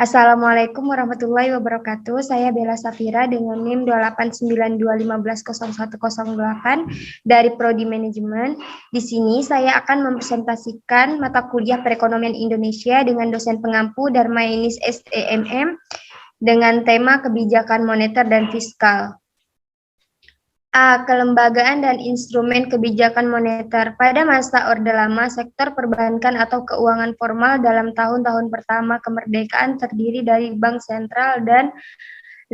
Assalamualaikum warahmatullahi wabarakatuh. Saya Bella Safira dengan NIM 289210108 dari Prodi Manajemen. Di sini saya akan mempresentasikan mata kuliah Perekonomian Indonesia dengan dosen pengampu Darmainis SEMM dengan tema kebijakan moneter dan fiskal. A. Kelembagaan dan instrumen kebijakan moneter. Pada masa Orde Lama, sektor perbankan atau keuangan formal dalam tahun-tahun pertama kemerdekaan terdiri dari bank sentral dan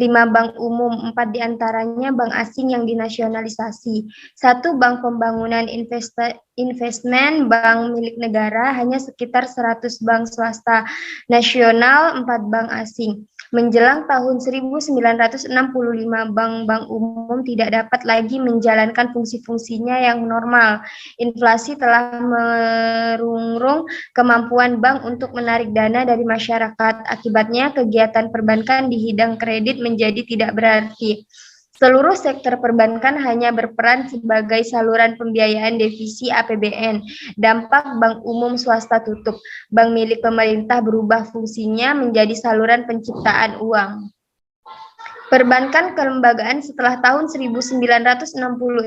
5 bank umum, 4 diantaranya bank asing yang dinasionalisasi. 1 bank pembangunan investment, bank milik negara, hanya sekitar 100 bank swasta nasional, 4 bank asing. Menjelang tahun 1965, bank-bank umum tidak dapat lagi menjalankan fungsi-fungsinya yang normal. Inflasi telah merungrung kemampuan bank untuk menarik dana dari masyarakat. Akibatnya, kegiatan perbankan di bidang kredit menjadi tidak berarti. Seluruh sektor perbankan hanya berperan sebagai saluran pembiayaan divisi APBN. Dampak bank umum swasta tutup. Bank milik pemerintah berubah fungsinya menjadi saluran penciptaan uang. Perbankan kelembagaan setelah tahun 1966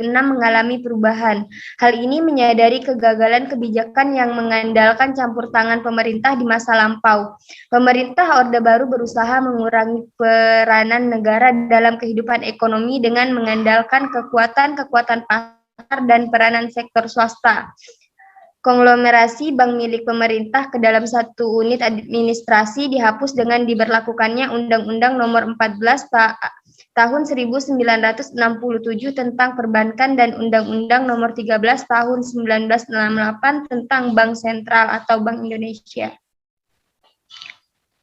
mengalami perubahan. Hal ini menyadari kegagalan kebijakan yang mengandalkan campur tangan pemerintah di masa lampau. Pemerintah Orde Baru berusaha mengurangi peranan negara dalam kehidupan ekonomi dengan mengandalkan kekuatan-kekuatan pasar dan peranan sektor swasta. Konglomerasi bank milik pemerintah ke dalam satu unit administrasi dihapus dengan diberlakukannya Undang-Undang Nomor 14 Tahun 1967 tentang Perbankan dan Undang-Undang Nomor 13 Tahun 1968 tentang Bank Sentral atau Bank Indonesia.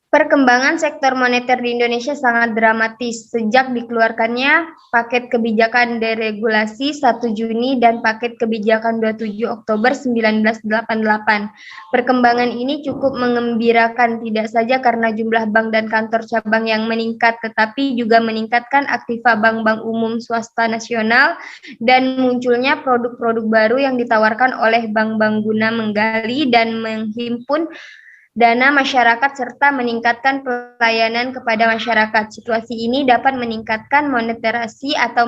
Perkembangan sektor moneter di Indonesia sangat dramatis sejak dikeluarkannya paket kebijakan deregulasi 1 Juni dan paket kebijakan 27 Oktober 1988. Perkembangan ini cukup mengembirakan tidak saja karena jumlah bank dan kantor cabang yang meningkat, tetapi juga meningkatkan aktiva bank-bank umum swasta nasional dan munculnya produk-produk baru yang ditawarkan oleh bank-bank guna menggali dan menghimpun dana masyarakat serta meningkatkan pelayanan kepada masyarakat. Situasi ini dapat meningkatkan monetisasi atau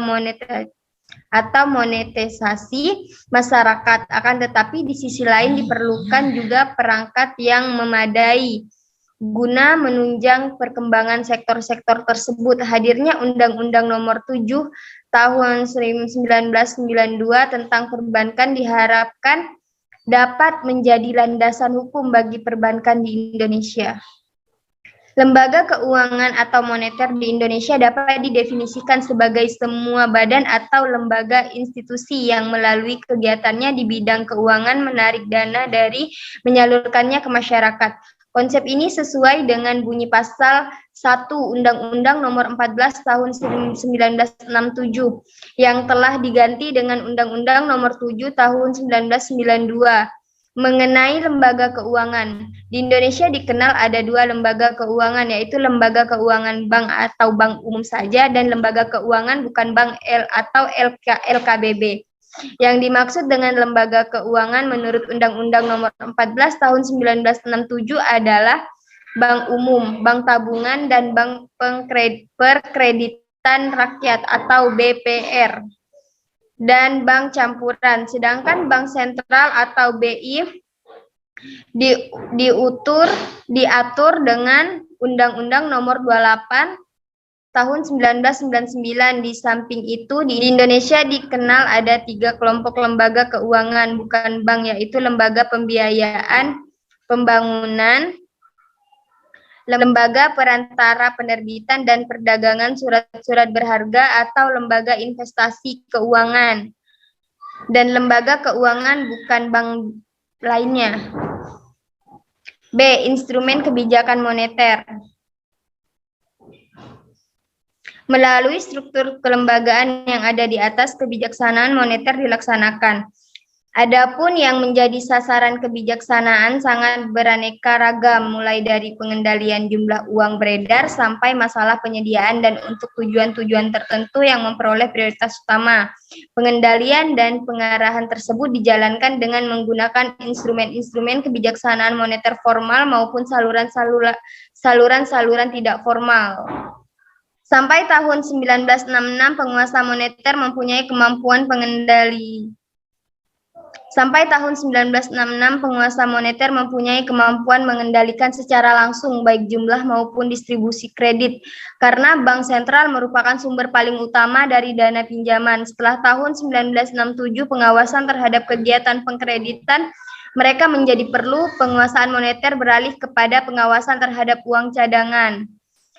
monetisasi masyarakat. Akan tetapi di sisi lain diperlukan juga perangkat yang memadai guna menunjang perkembangan sektor-sektor tersebut. Hadirnya Undang-Undang Nomor 7 Tahun 1992 tentang perbankan diharapkan dapat menjadi landasan hukum bagi perbankan di Indonesia. Lembaga keuangan atau moneter di Indonesia dapat didefinisikan sebagai semua badan atau lembaga institusi yang melalui kegiatannya di bidang keuangan menarik dana dari menyalurkannya ke masyarakat. Konsep ini sesuai dengan bunyi pasal 1 Undang-Undang Nomor 14 Tahun 1967 yang telah diganti dengan Undang-Undang Nomor 7 Tahun 1992 mengenai lembaga keuangan. Di Indonesia dikenal ada 2 lembaga keuangan, yaitu lembaga keuangan bank atau bank umum saja dan lembaga keuangan bukan bank atau LKBB. Yang dimaksud dengan lembaga keuangan menurut Undang-Undang Nomor 14 Tahun 1967 adalah bank umum, bank tabungan, dan bank perkreditan rakyat atau BPR, dan bank campuran. Sedangkan bank sentral atau BI diatur dengan Undang-Undang Nomor 28 Tahun 1999. Di samping itu, di Indonesia dikenal ada 3 kelompok lembaga keuangan bukan bank, yaitu lembaga pembiayaan pembangunan, lembaga perantara penerbitan dan perdagangan surat-surat berharga atau lembaga investasi keuangan, dan lembaga keuangan bukan bank lainnya. B. Instrumen kebijakan moneter. Melalui struktur kelembagaan yang ada di atas, kebijaksanaan moneter dilaksanakan. Adapun yang menjadi sasaran kebijaksanaan sangat beraneka ragam, mulai dari pengendalian jumlah uang beredar sampai masalah penyediaan dan untuk tujuan-tujuan tertentu yang memperoleh prioritas utama. Pengendalian dan pengarahan tersebut dijalankan dengan menggunakan instrumen-instrumen kebijaksanaan moneter formal maupun saluran-saluran tidak formal. Sampai tahun 1966, penguasa moneter mempunyai kemampuan pengendali. Sampai tahun 1966, penguasa moneter mempunyai kemampuan mengendalikan secara langsung baik jumlah maupun distribusi kredit, karena bank sentral merupakan sumber paling utama dari dana pinjaman. Setelah tahun 1967, pengawasan terhadap kegiatan pengkreditan mereka menjadi perlu. Penguasaan moneter beralih kepada pengawasan terhadap uang cadangan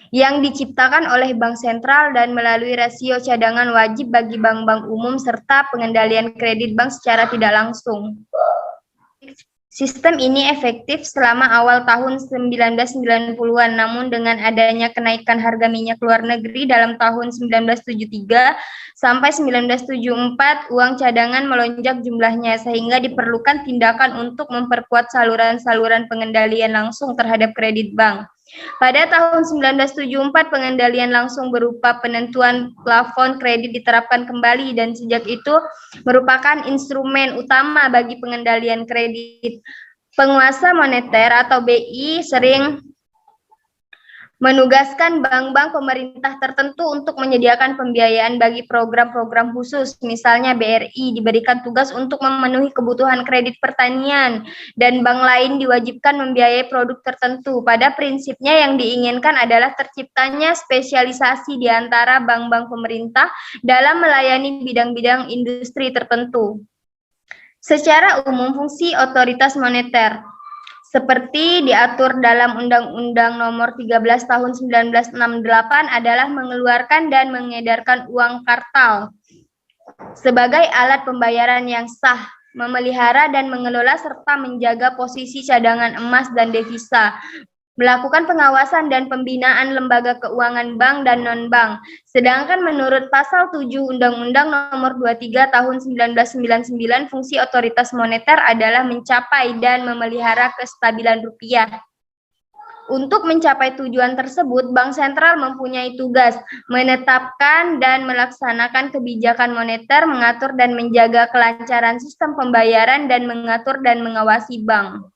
yang diciptakan oleh bank sentral dan melalui rasio cadangan wajib bagi bank-bank umum serta pengendalian kredit bank secara tidak langsung. Sistem ini efektif selama awal tahun 1990-an, namun dengan adanya kenaikan harga minyak luar negeri dalam tahun 1973 sampai 1974, uang cadangan melonjak jumlahnya, sehingga diperlukan tindakan untuk memperkuat saluran-saluran pengendalian langsung terhadap kredit bank. Pada tahun 1974, pengendalian langsung berupa penentuan plafon kredit diterapkan kembali dan sejak itu merupakan instrumen utama bagi pengendalian kredit. Penguasa moneter atau BI sering menugaskan bank-bank pemerintah tertentu untuk menyediakan pembiayaan bagi program-program khusus. Misalnya BRI diberikan tugas untuk memenuhi kebutuhan kredit pertanian dan bank lain diwajibkan membiayai produk tertentu. Pada prinsipnya yang diinginkan adalah terciptanya spesialisasi di antara bank-bank pemerintah dalam melayani bidang-bidang industri tertentu. Secara umum, fungsi otoritas moneter seperti diatur dalam Undang-Undang Nomor 13 Tahun 1968 adalah mengeluarkan dan mengedarkan uang kartal sebagai alat pembayaran yang sah, memelihara dan mengelola serta menjaga posisi cadangan emas dan devisa, melakukan pengawasan dan pembinaan lembaga keuangan bank dan non-bank. Sedangkan menurut Pasal 7 Undang-Undang Nomor 23 Tahun 1999, fungsi otoritas moneter adalah mencapai dan memelihara kestabilan rupiah. Untuk mencapai tujuan tersebut, Bank Sentral mempunyai tugas menetapkan dan melaksanakan kebijakan moneter, mengatur dan menjaga kelancaran sistem pembayaran, dan mengatur dan mengawasi bank.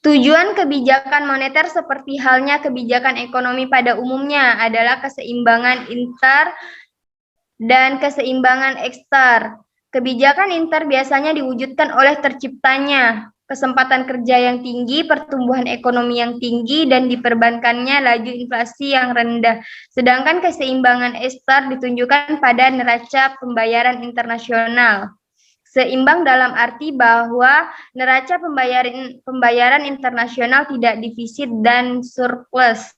Tujuan kebijakan moneter seperti halnya kebijakan ekonomi pada umumnya adalah keseimbangan inter dan keseimbangan ekster. Kebijakan inter biasanya diwujudkan oleh terciptanya kesempatan kerja yang tinggi, pertumbuhan ekonomi yang tinggi, dan diperbankannya laju inflasi yang rendah. Sedangkan keseimbangan ekster ditunjukkan pada neraca pembayaran internasional. Seimbang dalam arti bahwa neraca pembayaran internasional tidak defisit dan surplus.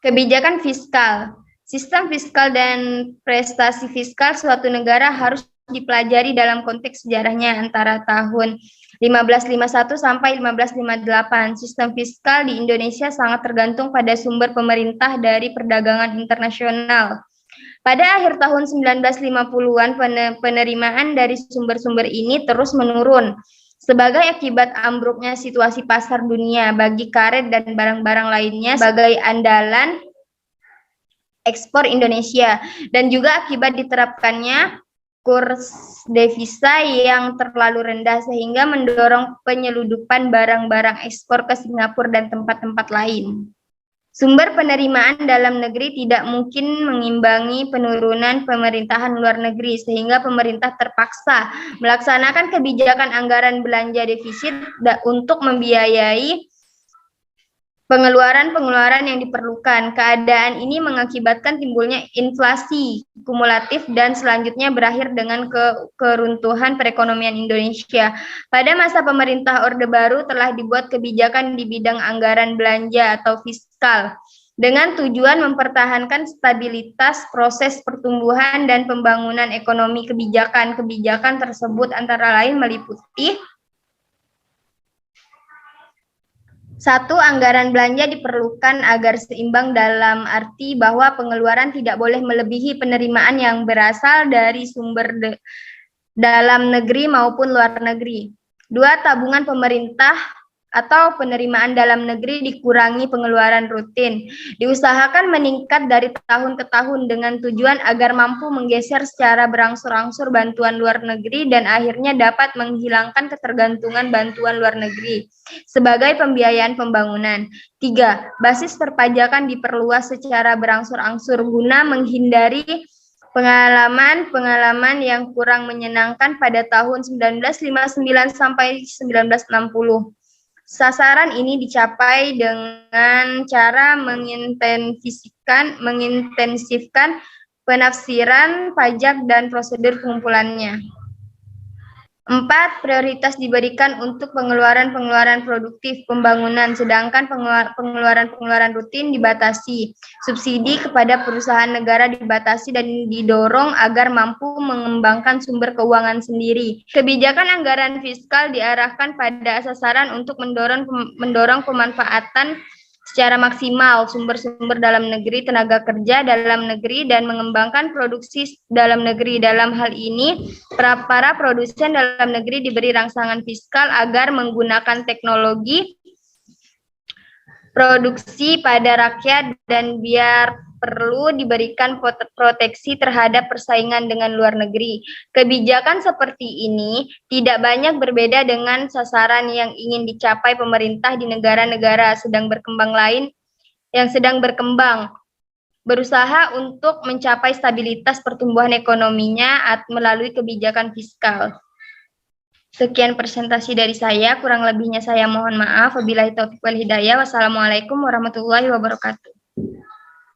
Kebijakan fiskal. Sistem fiskal dan prestasi fiskal suatu negara harus dipelajari dalam konteks sejarahnya antara tahun 1551 sampai 1558. Sistem fiskal di Indonesia sangat tergantung pada sumber pemerintah dari perdagangan internasional. Pada akhir tahun 1950-an, penerimaan dari sumber-sumber ini terus menurun sebagai akibat ambruknya situasi pasar dunia bagi karet dan barang-barang lainnya sebagai andalan ekspor Indonesia, dan juga akibat diterapkannya kurs devisa yang terlalu rendah sehingga mendorong penyeludupan barang-barang ekspor ke Singapura dan tempat-tempat lain. Sumber penerimaan dalam negeri tidak mungkin mengimbangi penurunan pemerintahan luar negeri, sehingga pemerintah terpaksa melaksanakan kebijakan anggaran belanja defisit untuk membiayai pengeluaran-pengeluaran yang diperlukan. Keadaan ini mengakibatkan timbulnya inflasi kumulatif dan selanjutnya berakhir dengan keruntuhan perekonomian Indonesia. Pada masa pemerintah Orde Baru telah dibuat kebijakan di bidang anggaran belanja atau fiskal dengan tujuan mempertahankan stabilitas proses pertumbuhan dan pembangunan ekonomi. Kebijakan tersebut antara lain meliputi: 1. Anggaran belanja diperlukan agar seimbang dalam arti bahwa pengeluaran tidak boleh melebihi penerimaan yang berasal dari sumber dalam negeri maupun luar negeri. 2. Tabungan pemerintah atau penerimaan dalam negeri dikurangi pengeluaran rutin. Diusahakan meningkat dari tahun ke tahun dengan tujuan agar mampu menggeser secara berangsur-angsur bantuan luar negeri dan akhirnya dapat menghilangkan ketergantungan bantuan luar negeri sebagai pembiayaan pembangunan. 3. Basis perpajakan diperluas secara berangsur-angsur guna menghindari pengalaman yang kurang menyenangkan pada tahun 1959 sampai 1960. Sasaran ini dicapai dengan cara mengintensifkan penafsiran pajak dan prosedur pengumpulannya. 4. Prioritas diberikan untuk pengeluaran produktif pembangunan, sedangkan pengeluaran rutin dibatasi. Subsidi kepada perusahaan negara dibatasi dan didorong agar mampu mengembangkan sumber keuangan sendiri. Kebijakan anggaran fiskal diarahkan pada sasaran untuk mendorong pemanfaatan secara maksimal sumber-sumber dalam negeri, tenaga kerja dalam negeri, dan mengembangkan produksi dalam negeri. Dalam hal ini, para produsen dalam negeri diberi rangsangan fiskal agar menggunakan teknologi produksi pada rakyat dan biar perlu diberikan proteksi terhadap persaingan dengan luar negeri. Kebijakan seperti ini tidak banyak berbeda dengan sasaran yang ingin dicapai pemerintah di negara-negara yang sedang berkembang, berusaha untuk mencapai stabilitas pertumbuhan ekonominya melalui kebijakan fiskal. Sekian presentasi dari saya, kurang lebihnya saya mohon maaf. Wabillahi taufiq wal hidayah. Wassalamualaikum warahmatullahi wabarakatuh.